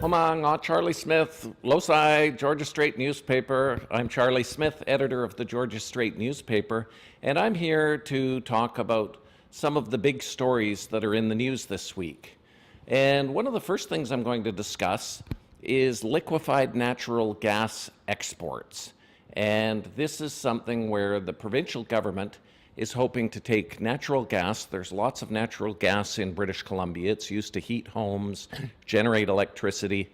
Kumang, Charlie Smith, Loci, Georgia Straight Newspaper. I'm Charlie Smith, editor of the Georgia Straight Newspaper, and I'm here to talk about some of the big stories that are in the news this week. And one of the first things I'm going to discuss is liquefied natural gas exports. And this is something where the provincial government is hoping to take natural gas. There's lots of natural gas in British Columbia. It's used to heat homes, generate electricity.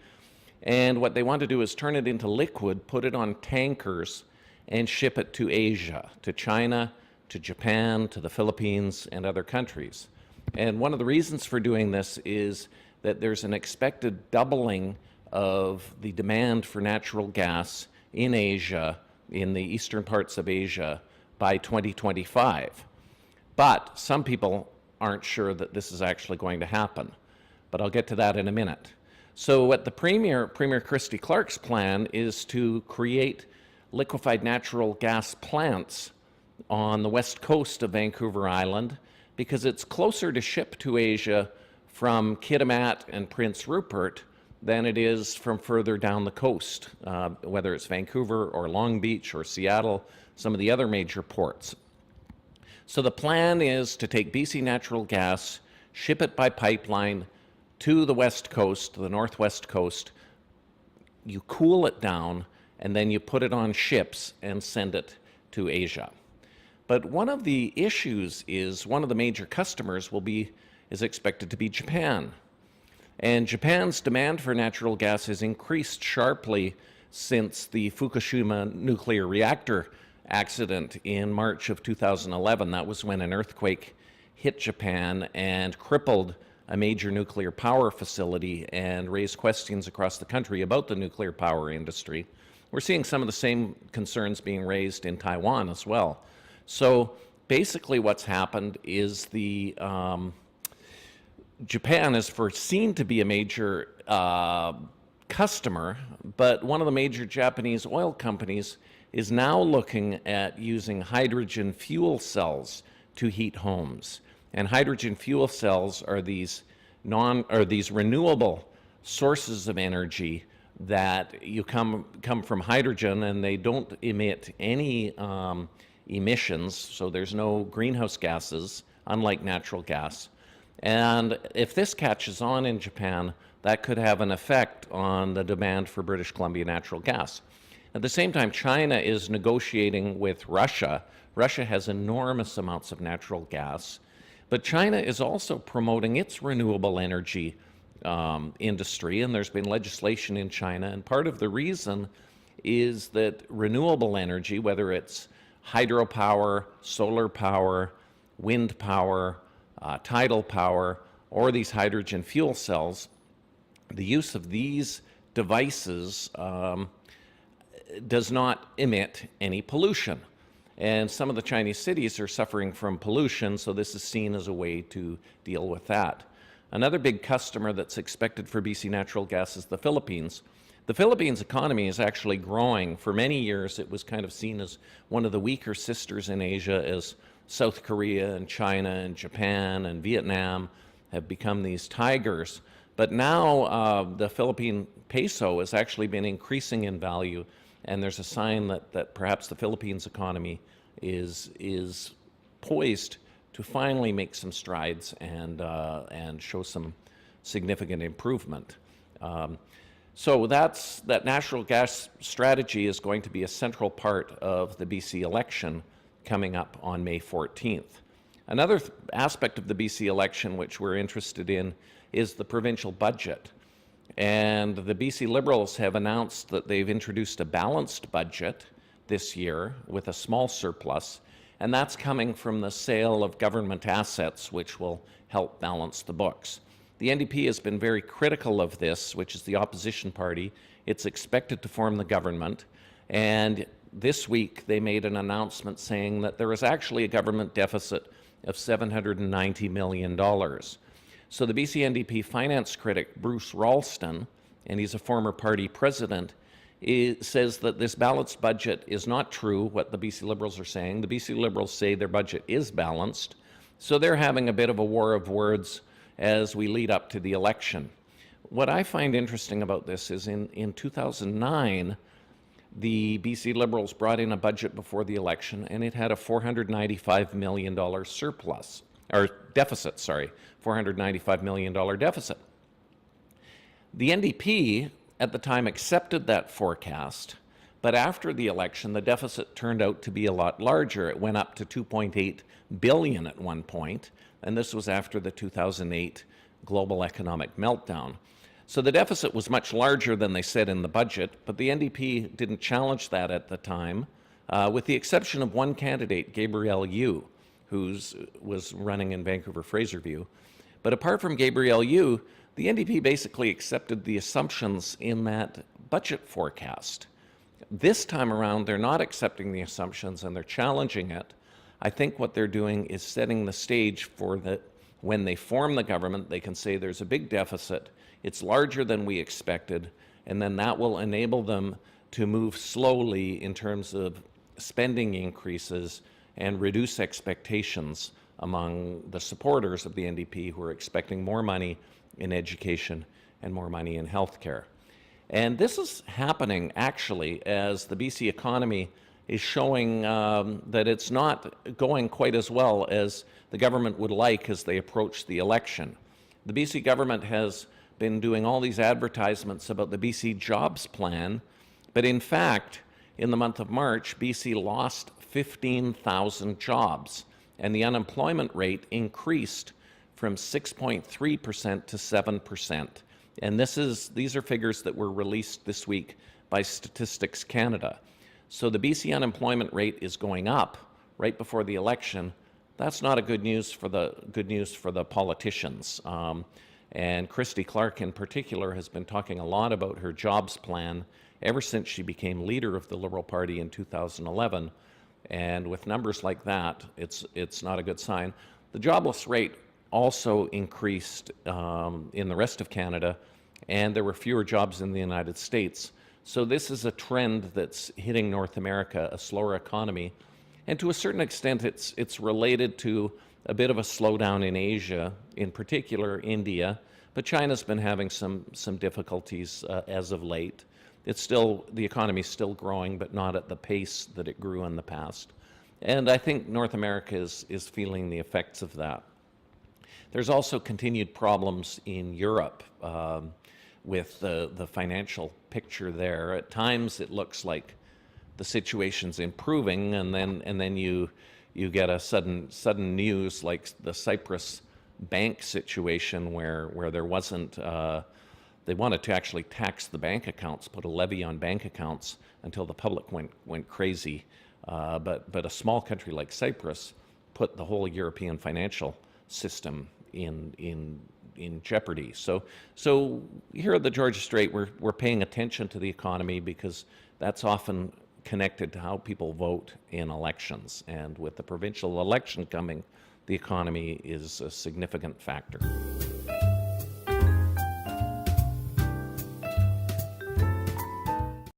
And what they want to do is turn it into liquid, put it on tankers, and ship it to Asia, to China, to Japan, to the Philippines, and other countries. And one of the reasons for doing this is that there's an expected doubling of the demand for natural gas in Asia, in the eastern parts of Asia, by 2025. But some people aren't sure that this is actually going to happen. But I'll get to that in a minute. So what the Premier Christy Clark's plan is to create liquefied natural gas plants on the west coast of Vancouver Island because it's closer to ship to Asia from Kitimat and Prince Rupert than it is from further down the coast, whether it's Vancouver or Long Beach or Seattle, some of the other major ports. So the plan is to take BC natural gas, ship it by pipeline to the west coast, the northwest coast, you cool it down, and then you put it on ships and send it to Asia. But one of the issues is one of the major customers is expected to be Japan. And Japan's demand for natural gas has increased sharply since the Fukushima nuclear reactor accident in March of 2011. That was when an earthquake hit Japan and crippled a major nuclear power facility and raised questions across the country about the nuclear power industry. We're seeing some of the same concerns being raised in Taiwan as well. So basically what's happened is Japan is foreseen to be a major customer, but one of the major Japanese oil companies is now looking at using hydrogen fuel cells to heat homes. And hydrogen fuel cells are these renewable sources of energy that you come from hydrogen, and they don't emit any emissions, so there's no greenhouse gases, unlike natural gas. And if this catches on in Japan, that could have an effect on the demand for British Columbia natural gas. At the same time, China is negotiating with Russia. Russia has enormous amounts of natural gas, but China is also promoting its renewable energy industry, and there's been legislation in China, and part of the reason is that renewable energy, whether it's hydropower, solar power, wind power, tidal power, or these hydrogen fuel cells, the use of these devices does not emit any pollution. And some of the Chinese cities are suffering from pollution, so this is seen as a way to deal with that. Another big customer that's expected for BC natural gas is the Philippines. The Philippines economy is actually growing. For many years, it was kind of seen as one of the weaker sisters in Asia, as South Korea and China and Japan and Vietnam have become these tigers. But now the Philippine peso has actually been increasing in value, and there's a sign that perhaps the Philippines economy is poised to finally make some strides and show some significant improvement. So that natural gas strategy is going to be a central part of the BC election coming up on May 14th. Another aspect of the BC election which we're interested in is the provincial budget. And the BC Liberals have announced that they've introduced a balanced budget this year with a small surplus, and that's coming from the sale of government assets, which will help balance the books. The NDP has been very critical of this, which is the opposition party. It's expected to form the government, and this week they made an announcement saying that there is actually a government deficit of $790 million. So the BC NDP finance critic, Bruce Ralston, and he's a former party president, says that this balanced budget is not true, what the BC Liberals are saying. The BC Liberals say their budget is balanced, so they're having a bit of a war of words as we lead up to the election. what I find interesting about this is in 2009, the BC Liberals brought in a budget before the election, and it had a $495 million surplus, or deficit, sorry, $495 million deficit. The NDP at the time accepted that forecast, but after the election, the deficit turned out to be a lot larger. It went up to $2.8 billion at one point, and this was after the 2008 global economic meltdown. So the deficit was much larger than they said in the budget, but the NDP didn't challenge that at the time, with the exception of one candidate, Gabrielle Yu, who was running in Vancouver-Fraserview. But apart from Gabrielle Yu, the NDP basically accepted the assumptions in that budget forecast. This time around, they're not accepting the assumptions and they're challenging it. I think what they're doing is setting the stage for when they form the government, they can say there's a big deficit, it's larger than we expected, and then that will enable them to move slowly in terms of spending increases and reduce expectations among the supporters of the NDP who are expecting more money in education and more money in healthcare. And this is happening actually as the BC economy is showing that it's not going quite as well as the government would like as they approach the election. The BC government has been doing all these advertisements about the BC Jobs Plan, but in fact, in the month of March, BC lost 15,000 jobs, and the unemployment rate increased from 6.3% to 7%. And these are figures that were released this week by Statistics Canada. So the BC unemployment rate is going up right before the election. That's not a good news for the politicians. And Christy Clark in particular has been talking a lot about her jobs plan ever since she became leader of the Liberal Party in 2011. And with numbers like that, it's not a good sign. The jobless rate also increased in the rest of Canada, and there were fewer jobs in the United States. So this is a trend that's hitting North America, a slower economy. And to a certain extent, it's related to a bit of a slowdown in Asia, in particular India, but China's been having some difficulties as of late. The economy's still growing, but not at the pace that it grew in the past. And I think North America is feeling the effects of that. There's also continued problems in Europe with the financial picture there. At times it looks like the situation's improving, and then you get a sudden news like the Cyprus bank situation where there wasn't they wanted to actually tax the bank accounts, put a levy on bank accounts until the public went crazy. But a small country like Cyprus put the whole European financial system in jeopardy. So here at the Georgia Strait, we're paying attention to the economy because that's often connected to how people vote in elections. And with the provincial election coming, the economy is a significant factor.